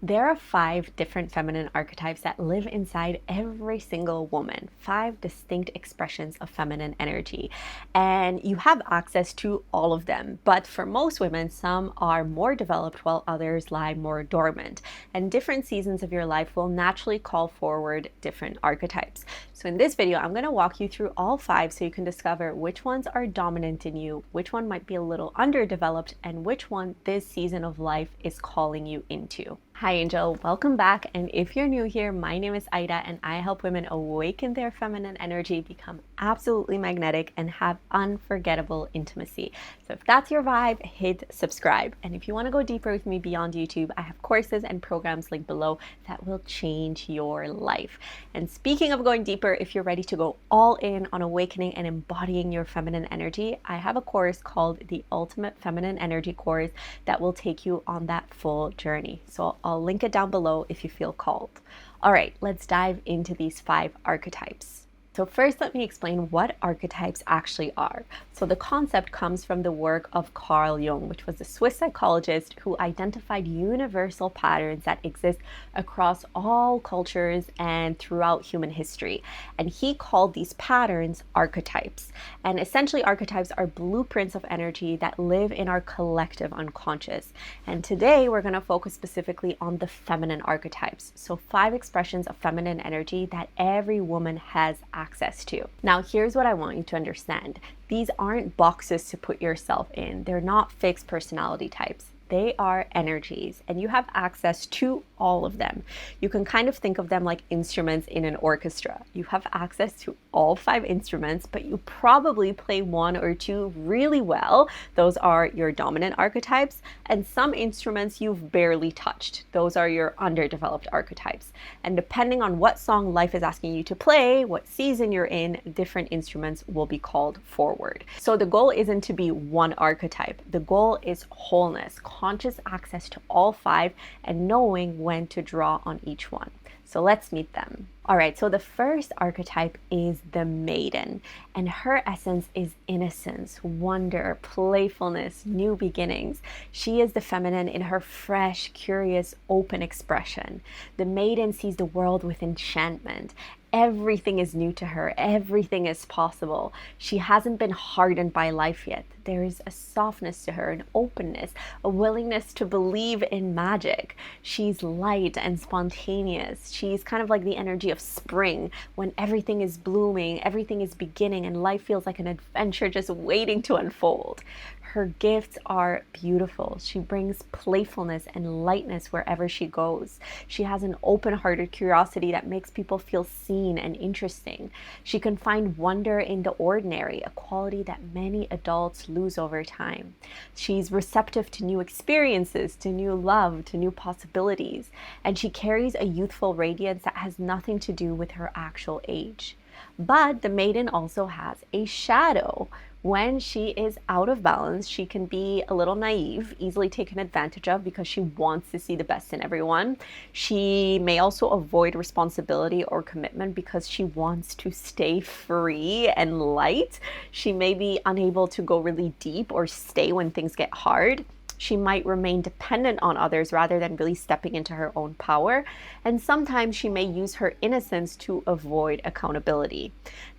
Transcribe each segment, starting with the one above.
There are 5 different feminine archetypes that live inside every single woman, 5 distinct expressions of feminine energy. And you have access to all of them. But for most women, some are more developed while others lie more dormant. And different seasons of your life will naturally call forward different archetypes. So in this video, I'm going to walk you through all 5 so you can discover which ones are dominant in you, which one might be a little underdeveloped, and which one this season of life is calling you into. Hi Angel, welcome back. And if you're new here, my name is Aida and I help women awaken their feminine energy, become absolutely magnetic, and have unforgettable intimacy. So if that's your vibe, hit subscribe. And if you want to go deeper with me beyond YouTube, I have courses and programs linked below that will change your life. And speaking of going deeper, if you're ready to go all in on awakening and embodying your feminine energy, I have a course called the Ultimate Feminine Energy Course that will take you on that full journey. So I'll link it down below if you feel called. All right, let's dive into these 5 archetypes. So first, let me explain what archetypes actually are. So the concept comes from the work of Carl Jung, which was a Swiss psychologist who identified universal patterns that exist across all cultures and throughout human history. And he called these patterns archetypes. And essentially, archetypes are blueprints of energy that live in our collective unconscious. And today, we're going to focus specifically on the feminine archetypes. So 5 expressions of feminine energy that every woman has access to. Now, here's what I want you to understand. These aren't boxes to put yourself in. They're not fixed personality types. They are energies, and you have access to all of them. You can kind of think of them like instruments in an orchestra. You have access to all 5 instruments, but you probably play 1 or 2 really well. Those are your dominant archetypes, and some instruments you've barely touched. Those are your underdeveloped archetypes. And depending on what song life is asking you to play, what season you're in, different instruments will be called forward. So the goal isn't to be one archetype. The goal is wholeness, conscious access to all 5, and knowing when to draw on each one. So let's meet them. All right, so the first archetype is the Maiden, and her essence is innocence, wonder, playfulness, new beginnings. She is the feminine in her fresh, curious, open expression. The Maiden sees the world with enchantment. Everything is new to her. Everything is possible. She hasn't been hardened by life yet. There is a softness to her, an openness, a willingness to believe in magic. She's light and spontaneous. She's kind of like the energy of spring when everything is blooming, everything is beginning, and life feels like an adventure just waiting to unfold. Her gifts are beautiful. She brings playfulness and lightness wherever she goes. She has an open-hearted curiosity that makes people feel seen and interesting. She can find wonder in the ordinary, a quality that many adults lose over time. She's receptive to new experiences, to new love, to new possibilities, and she carries a youthful radiance that has nothing to do with her actual age. But the Maiden also has a shadow. When she is out of balance, she can be a little naive, easily taken advantage of because she wants to see the best in everyone. She may also avoid responsibility or commitment because she wants to stay free and light. She may be unable to go really deep or stay when things get hard. She might remain dependent on others rather than really stepping into her own power. And sometimes she may use her innocence to avoid accountability.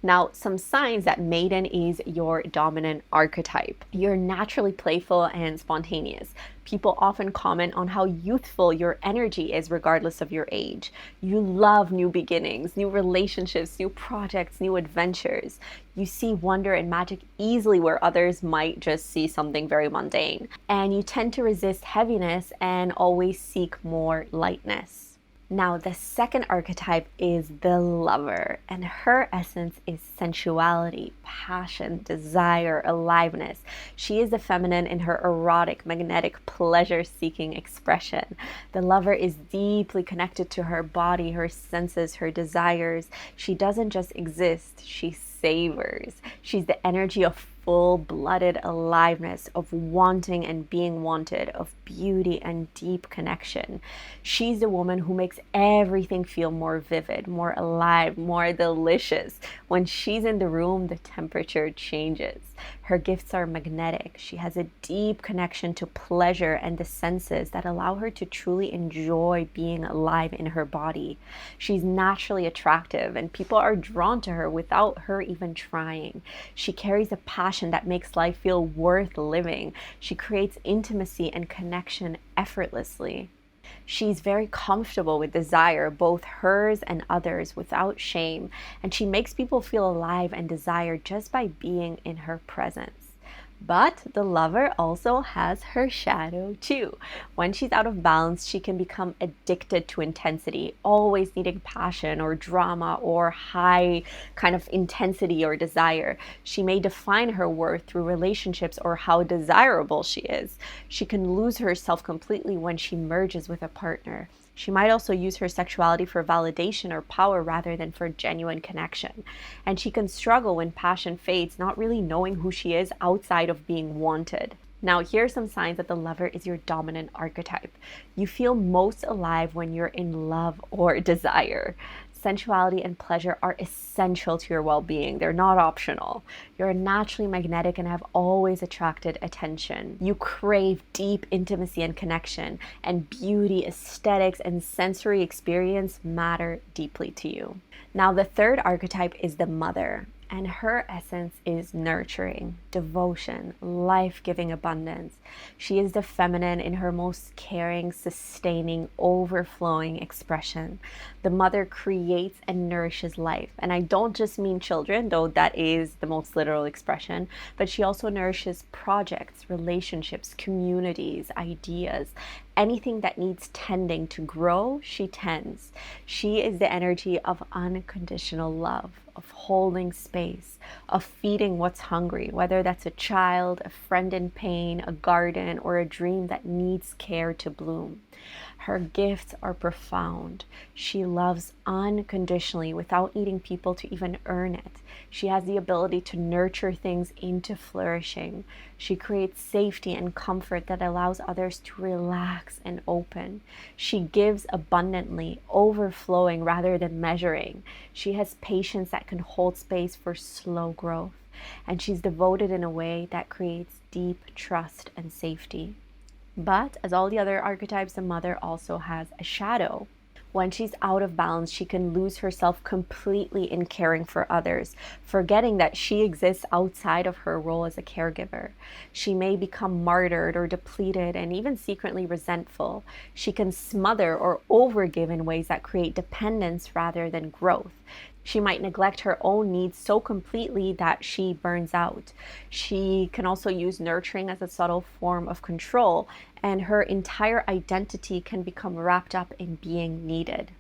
Now, some signs that Maiden is your dominant archetype. You're naturally playful and spontaneous. People often comment on how youthful your energy is regardless of your age. You love new beginnings, new relationships, new projects, new adventures. You see wonder and magic easily where others might just see something very mundane. And you tend to resist heaviness and always seek more lightness. Now, the second archetype is the lover, and her essence is sensuality, passion, desire, aliveness. She is the feminine in her erotic, magnetic, pleasure-seeking expression. The lover is deeply connected to her body, her senses, her desires. She doesn't just exist, she savors. She's the energy of full-blooded aliveness, of wanting and being wanted, of beauty and deep connection. She's the woman who makes everything feel more vivid, more alive, more delicious. When she's in the room, the temperature changes. Her gifts are magnetic. She has a deep connection to pleasure and the senses that allow her to truly enjoy being alive in her body. She's naturally attractive, and people are drawn to her without her even trying. She carries a passion that makes life feel worth living. She creates intimacy and connection effortlessly. She's very comfortable with desire, both hers and others, without shame, and she makes people feel alive and desired just by being in her presence. But the lover also has her shadow too. When she's out of balance, she can become addicted to intensity, always needing passion or drama or high kind of intensity or desire. She may define her worth through relationships or how desirable she is. She can lose herself completely when she merges with a partner. She might also use her sexuality for validation or power rather than for genuine connection. And she can struggle when passion fades, not really knowing who she is outside of being wanted. Now, here are some signs that the lover is your dominant archetype. You feel most alive when you're in love or desire. Sensuality and pleasure are essential to your well-being. They're not optional. You're naturally magnetic and have always attracted attention. You crave deep intimacy and connection, and beauty, aesthetics, and sensory experience matter deeply to you. Now, the third archetype is the mother. And her essence is nurturing, devotion, life-giving abundance. She is the feminine in her most caring, sustaining, overflowing expression. The mother creates and nourishes life. And I don't just mean children, though that is the most literal expression, but she also nourishes projects, relationships, communities, ideas. Anything that needs tending to grow, she tends. She is the energy of unconditional love, of holding space, of feeding what's hungry, whether that's a child, a friend in pain, a garden, or a dream that needs care to bloom. Her gifts are profound. She loves unconditionally without needing people to even earn it. She has the ability to nurture things into flourishing. She creates safety and comfort that allows others to relax and open. She gives abundantly, overflowing rather than measuring. She has patience that can hold space for slow growth. And she's devoted in a way that creates deep trust and safety. But as all the other archetypes, the mother also has a shadow. When she's out of balance, she can lose herself completely in caring for others, forgetting that she exists outside of her role as a caregiver. She may become martyred or depleted and even secretly resentful. She can smother or overgive in ways that create dependence rather than growth. She might neglect her own needs so completely that she burns out. She can also use nurturing as a subtle form of control, and her entire identity can become wrapped up in being needed.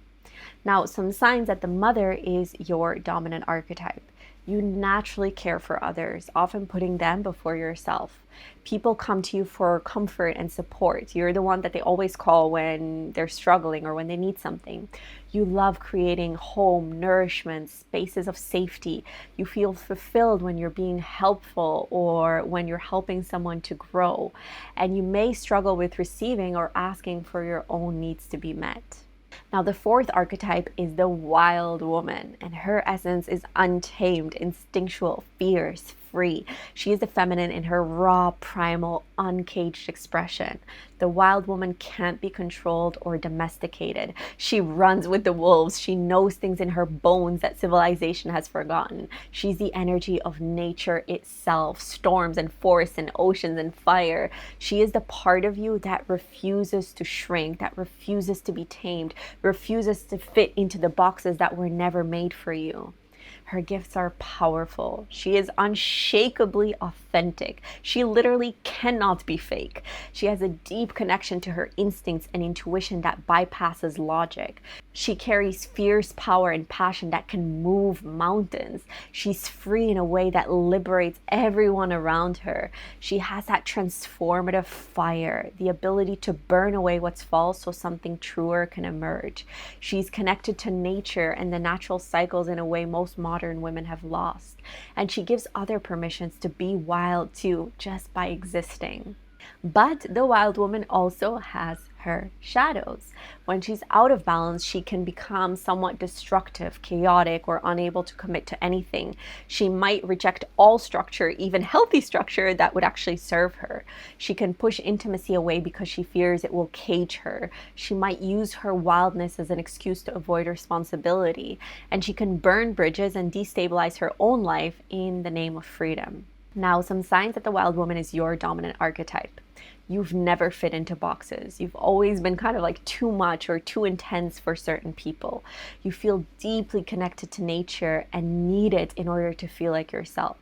Now, some signs that the mother is your dominant archetype. You naturally care for others, often putting them before yourself. People come to you for comfort and support. You're the one that they always call when they're struggling or when they need something. You love creating home, nourishment, spaces of safety. You feel fulfilled when you're being helpful or when you're helping someone to grow. And you may struggle with receiving or asking for your own needs to be met. Now, the fourth archetype is the wild woman, and her essence is untamed, instinctual, fierce, free. She is the feminine in her raw, primal, uncaged expression. The wild woman can't be controlled or domesticated. She runs with the wolves. She knows things in her bones that civilization has forgotten. She's the energy of nature itself, storms and forests and oceans and fire. She is the part of you that refuses to shrink, that refuses to be tamed, refuses to fit into the boxes that were never made for you. Her gifts are powerful. She is unshakably authentic. She literally cannot be fake. She has a deep connection to her instincts and intuition that bypasses logic. She carries fierce power and passion that can move mountains. She's free in a way that liberates everyone around her. She has that transformative fire, the ability to burn away what's false so something truer can emerge. She's connected to nature and the natural cycles in a way most modern women have lost. And she gives other permissions to be wild too, just by existing. But the wild woman also has her shadows. When she's out of balance, she can become somewhat destructive, chaotic, or unable to commit to anything. She might reject all structure, even healthy structure that would actually serve her. She can push intimacy away because she fears it will cage her. She might use her wildness as an excuse to avoid responsibility. And she can burn bridges and destabilize her own life in the name of freedom. Now, some signs that the wild woman is your dominant archetype. You've never fit into boxes. You've always been kind of like too much or too intense for certain people. You feel deeply connected to nature and need it in order to feel like yourself.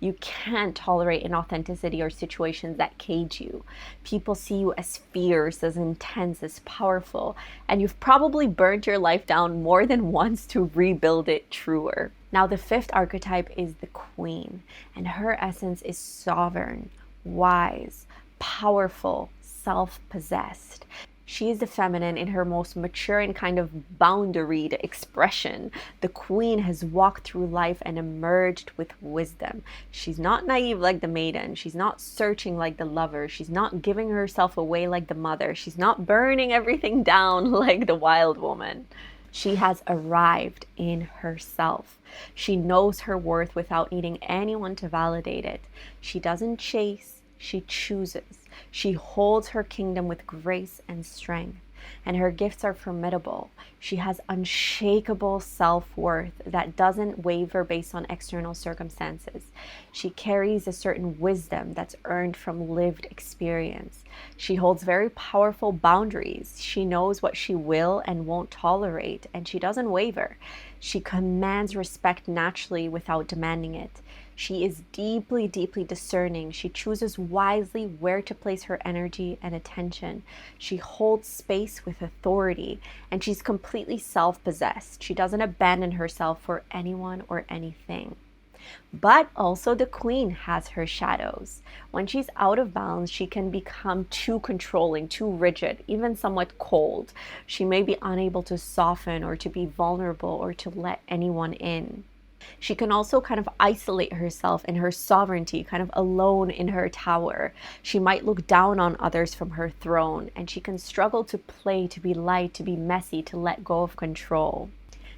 You can't tolerate inauthenticity or situations that cage you. People see you as fierce, as intense, as powerful, and you've probably burned your life down more than once to rebuild it truer. Now, the fifth archetype is the queen, and her essence is sovereign, wise, powerful, self-possessed. She is the feminine in her most mature and kind of boundaried expression. The queen has walked through life and emerged with wisdom. She's not naive like the maiden. She's not searching like the lover. She's not giving herself away like the mother. She's not burning everything down like the wild woman. She has arrived in herself. She knows her worth without needing anyone to validate it. She doesn't chase. She chooses. She holds her kingdom with grace and strength, and her gifts are formidable. She has unshakable self-worth that doesn't waver based on external circumstances. She carries a certain wisdom that's earned from lived experience. She holds very powerful boundaries. She knows what she will and won't tolerate, and she doesn't waver. She commands respect naturally without demanding it. She is deeply, deeply discerning. She chooses wisely where to place her energy and attention. She holds space with authority, and she's completely self-possessed. She doesn't abandon herself for anyone or anything. But also the queen has her shadows. When she's out of balance, she can become too controlling, too rigid, even somewhat cold. She may be unable to soften or to be vulnerable or to let anyone in. She can also kind of isolate herself in her sovereignty, kind of alone in her tower. She might look down on others from her throne, and she can struggle to play, to be light, to be messy, to let go of control.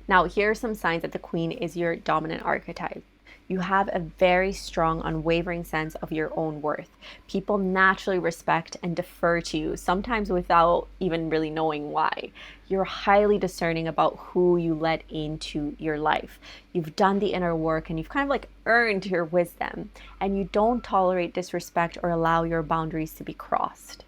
Now, here are some signs that the queen is your dominant archetype. You have a very strong, unwavering sense of your own worth. People naturally respect and defer to you, sometimes without even really knowing why. You're highly discerning about who you let into your life. You've done the inner work and you've kind of like earned your wisdom, and you don't tolerate disrespect or allow your boundaries to be crossed.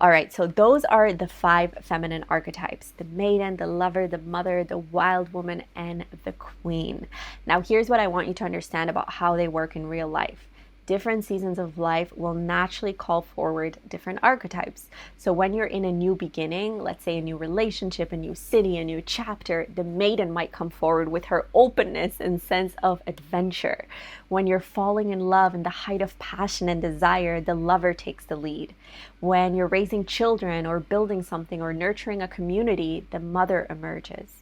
All right, so those are the 5 feminine archetypes: the maiden, the lover, the mother, the wild woman, and the queen. Now, here's what I want you to understand about how they work in real life. Different seasons of life will naturally call forward different archetypes. So when you're in a new beginning, let's say a new relationship, a new city, a new chapter, the maiden might come forward with her openness and sense of adventure. When you're falling in love in the height of passion and desire, the lover takes the lead. When you're raising children or building something or nurturing a community, the mother emerges.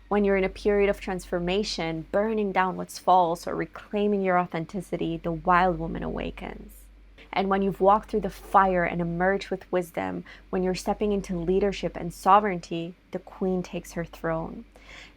When you're in a period of transformation, burning down what's false or reclaiming your authenticity, the wild woman awakens. And when you've walked through the fire and emerged with wisdom, when you're stepping into leadership and sovereignty, the queen takes her throne.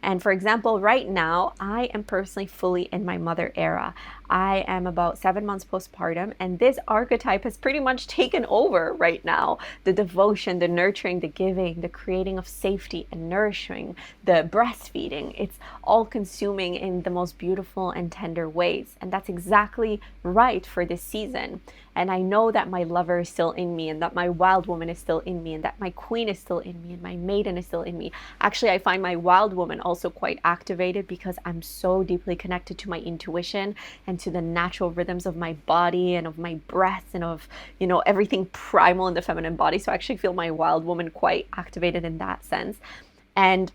And for example, right now, I am personally fully in my mother era. I am about 7 months postpartum, and this archetype has pretty much taken over right now. The devotion, the nurturing, the giving, the creating of safety and nourishing, the breastfeeding, it's all consuming in the most beautiful and tender ways. And that's exactly right for this season. And I know that my lover is still in me, and that my wild woman is still in me, and that my queen is still in me, and my maiden is still in me. Actually, I find my wild woman also quite activated because I'm so deeply connected to my intuition and to the natural rhythms of my body and of my breath and of, everything primal in the feminine body. So I actually feel my wild woman quite activated in that sense. And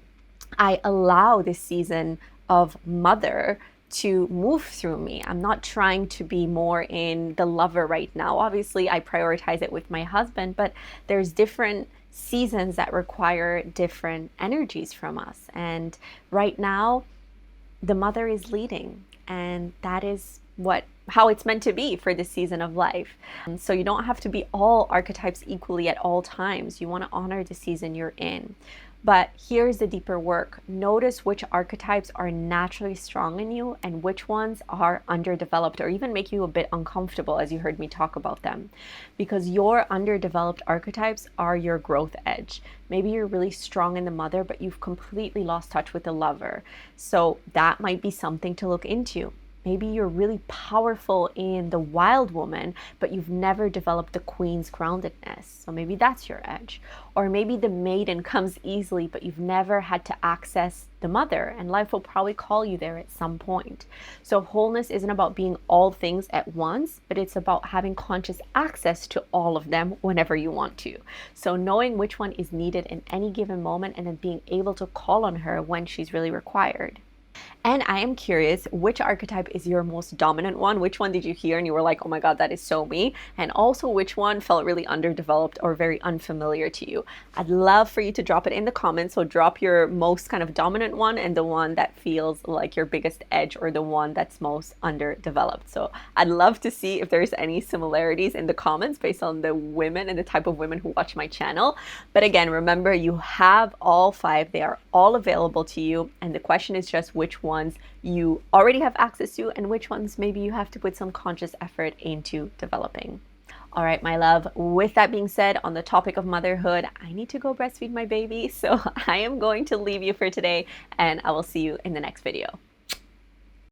I allow this season of mother to move through me. I'm not trying to be more in the lover right now. Obviously, I prioritize it with my husband, but there's different seasons that require different energies from us. And right now, the mother is leading, and that is how it's meant to be for this season of life. So you don't have to be all archetypes equally at all times. You want to honor the season you're in. But here's the deeper work. Notice which archetypes are naturally strong in you and which ones are underdeveloped or even make you a bit uncomfortable, as you heard me talk about them. Because your underdeveloped archetypes are your growth edge. Maybe you're really strong in the mother, but you've completely lost touch with the lover. So that might be something to look into. Maybe you're really powerful in the wild woman, but you've never developed the queen's groundedness. So maybe that's your edge. Or maybe the maiden comes easily, but you've never had to access the mother, and life will probably call you there at some point. So wholeness isn't about being all things at once, but it's about having conscious access to all of them whenever you want to. So knowing which one is needed in any given moment and then being able to call on her when she's really required. And I am curious, which archetype is your most dominant one? Which one did you hear and you were like, oh my God, that is so me? And also which one felt really underdeveloped or very unfamiliar to you? I'd love for you to drop it in the comments. So drop your most kind of dominant one and the one that feels like your biggest edge or the one that's most underdeveloped. So I'd love to see if there's any similarities in the comments based on the women and the type of women who watch my channel. But again, remember, you have all 5. They are all available to you. And the question is just which ones you already have access to and which ones maybe you have to put some conscious effort into developing. All right, my love, with that being said, on the topic of motherhood, I need to go breastfeed my baby. So I am going to leave you for today and I will see you in the next video.